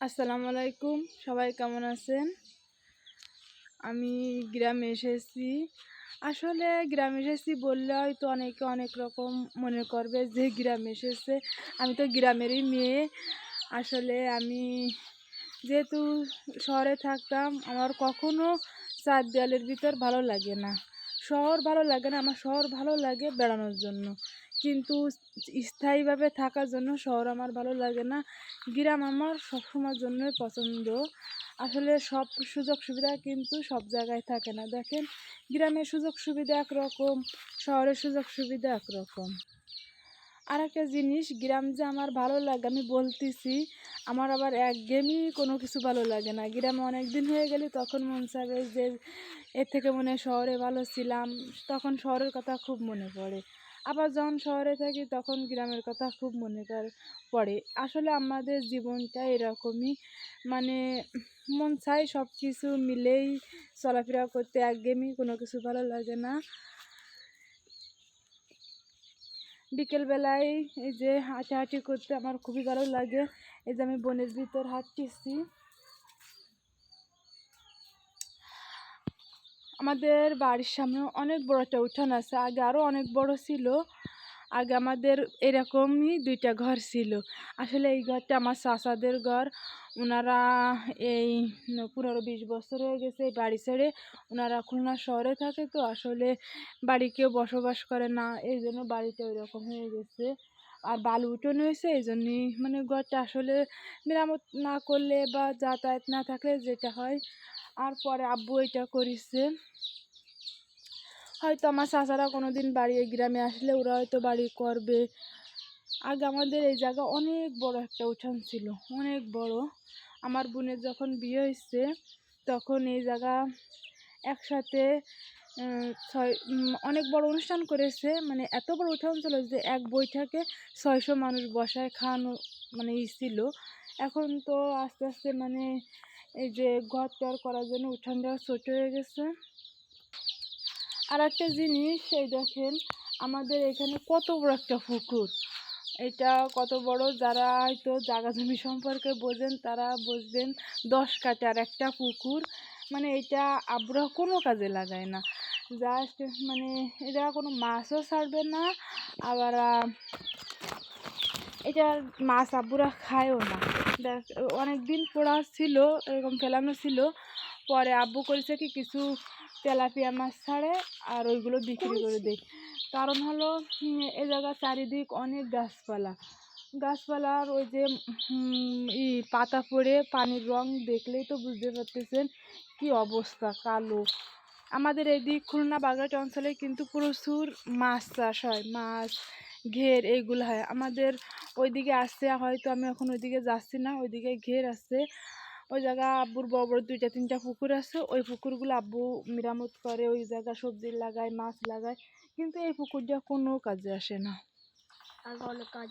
আসসালামু আলাইকুম, সবাই কেমন আছেন? আমি গ্রামে এসেছি। আসলে গ্রামে এসেছি বললে হয়তো অনেকে অনেক রকম মনে করবে যে গ্রামে এসেছে। আমি তো গ্রামেরই মেয়ে। আসলে আমি যেহেতু শহরে থাকতাম, আমার কখনো ৪ দেয়ালের ভিতর ভালো লাগে না। শহর ভালো লাগে না, আমার শহর ভালো লাগে বেড়ানোর জন্য। কিন্তু স্থায়ীভাবে থাকার জন্য শহর আমার ভালো লাগে না। গ্রাম আমার সবসময়ের জন্যই পছন্দ। আসলে সব সুযোগ সুবিধা কিন্তু সব জায়গায় থাকে না। দেখেন, গ্রামের সুযোগ সুবিধা একরকম, শহরের সুযোগ সুবিধা একরকম। আরেকটা জিনিস, গ্রাম যে আমার ভালো লাগে আমি বলতেছি, আমার আবার একঘেয়েমি কোনো কিছু ভালো লাগে না। গ্রামে অনেক দিন হয়ে গেলে তখন মন চাবে যে এর থেকে মনে হয় শহরে ভালো ছিলাম, তখন শহরের কথা খুব মনে পড়ে। আবার যখন শহরে থাকি তখন গ্রামের কথা খুব মনে পড়ে। আসলে আমাদের জীবনটা এরকমই, মানে মন চায় সব কিছু মিলেই চলাফেরা করতে, একঘেয়েমি কোনো কিছু ভালো লাগে না। বিকেলবেলায় এই যে হাঁটাহাঁটি করতে আমার খুবই ভালো লাগে। এই যে আমি বনের ভিতর হাঁটতেছি। আমাদের বাড়ির সামনে অনেক বড় একটা উঠান আছে, আগে আরও অনেক বড় ছিল। আগে আমাদের এরকমই 2টা ঘর ছিল। আসলে এই ঘরটা আমার চাচাদের ঘর। ওনারা এই 15-20 বছর হয়ে গেছে এই বাড়ি ছেড়ে ওনারা খুলনা শহরে থাকে, তো আসলে বাড়ি কেউ বসবাস করে না, এই জন্য বাড়িটা ওইরকম হয়ে গেছে। আর বালু উঠোন হয়েছে, এই জন্যই মানে ঘরটা আসলে মেরামত না করলে বা যাতায়াত না থাকলে যেটা হয়। আর পরে আব্বু এটা করেছে। হয়তো আমার চাচারা কোনো দিন বাড়ি এই গ্রামে আসলে ওরা হয়তো বাড়ি করবে। আগে আমাদের এই জায়গা অনেক বড় একটা উঠান ছিল, অনেক বড়। আমার বোনের যখন বিয়ে হয়েছে তখন এই জায়গা একসাথে অনেক বড় অনুষ্ঠান করেছে, মানে এত বড় উঠান ছিল যে এক বৈঠকে 600 মানুষ বসায় খাওয়ানো মানে ছিল। এখন তো আস্তে আস্তে মানে এই যে ঘর টর করার জন্য উঠানটা ছোট হয়ে গেছে। আর একটা জিনিস, এই দেখেন আমাদের এখানে কত বড় একটা পুকুর। এটা কত বড়, যারা হয়তো জায়গা জমি সম্পর্কে বোঝেন তারা বুঝবেন। 10 কাঠার একটা পুকুর, মানে এটা আব্বুরা কোনো কাজে লাগায় না, জাস্ট মানে এটা কোনো মাছও ছাড়বে না। আবার এটা মাছ আব্বুরা খায়ও না। দেখ, অনেক দিন পোড়া ছিল, এরকম ফেলানো ছিল। পরে আব্বু করেছে কি কিছু তেলাপিয়া মাছ ছাড়ে আর ওইগুলো বিক্রি করে দেয়। কারণ হলো এ জায়গার চারিদিক অনেক গাছপালার ওই যে পাতা পড়ে পানির রং দেখলেই তো বুঝতে পারতেছেন কি অবস্থা, কালো। আমাদের এদিক খুলনা বাগেরহাট অঞ্চলে কিন্তু প্রচুর মাছ চাষ হয়, মাছ ঘের এইগুলো হয়। আমাদের ওইদিকে আসছে, হয়তো আমি এখন ওইদিকে যাচ্ছি না, ওইদিকে ঘের আছে। ওই জায়গা আব্বুর বড় বড় 2-3টা পুকুর আছে, ওই পুকুরগুলো আব্বু মেরামত করে, ওই জায়গা সবজি লাগায়, মাছ লাগায়। কিন্তু এই পুকুরটা কোনো কাজে আসে না। আর অনেক কাজ